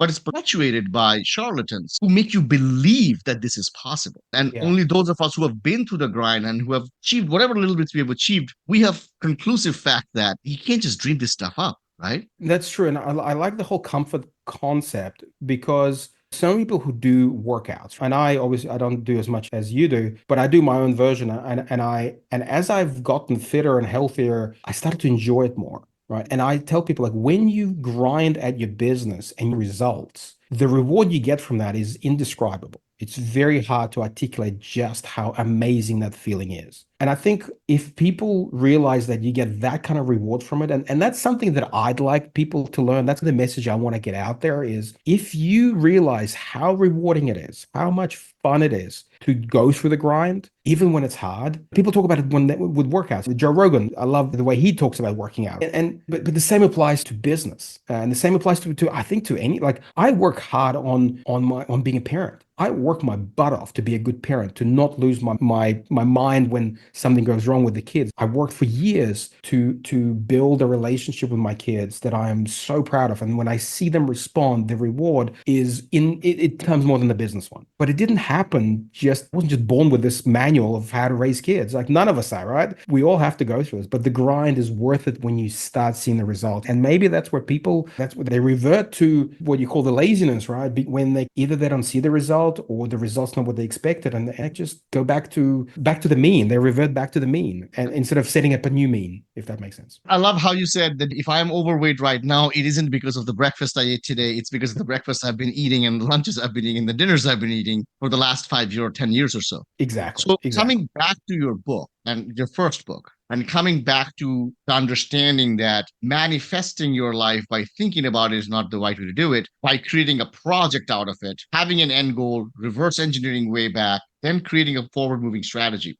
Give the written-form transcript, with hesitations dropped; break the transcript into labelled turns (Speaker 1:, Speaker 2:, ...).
Speaker 1: but it's perpetuated by charlatans who make you believe that this is possible. And
Speaker 2: Yeah.
Speaker 1: only those of us who have been through the grind and who have achieved whatever little bits we have achieved, we have conclusive fact that you can't just dream this stuff up, right?
Speaker 2: That's true. And I like the whole comfort concept because some people who do workouts, and I don't do as much as you do, but I do my own version. And as I've gotten fitter and healthier, I started to enjoy it more. Right. And I tell people like when you grind at your business and your results, the reward you get from that is indescribable. It's very hard to articulate just how amazing that feeling is. And I think if people realize that you get that kind of reward from it, and that's something that I'd like people to learn, that's the message I want to get out there is if you realize how rewarding it is, how much fun it is to go through the grind, even when it's hard. People talk about it with workouts. With Joe Rogan, I love the way he talks about working out. But the same applies to business, and the same applies to I think to any like I work hard on being a parent. I work my butt off to be a good parent, to not lose my mind when something goes wrong with the kids. I worked for years to build a relationship with my kids that I am so proud of. And when I see them respond, the reward is it becomes more than the business one. But it didn't happen I wasn't just born with this manual of how to raise kids. Like none of us are, right? We all have to go through this, but the grind is worth it when you start seeing the result. And maybe that's where they revert to what you call the laziness, right? When they don't see the result or the result's not what they expected, and they just go back to the mean. They revert back to the mean, and instead of setting up a new mean, if that makes sense.
Speaker 1: I love how you said that if I'm overweight right now, it isn't because of the breakfast I ate today. It's because of the breakfast I've been eating and the lunches I've been eating and the dinners I've been eating for the last 5 years or 10 years or so.
Speaker 2: Exactly.
Speaker 1: So
Speaker 2: Exactly.
Speaker 1: coming back to your book and your first book, and coming back to the understanding that manifesting your life by thinking about it is not the right way to do it, by creating a project out of it, having an end goal, reverse engineering way back, then creating a forward moving strategy.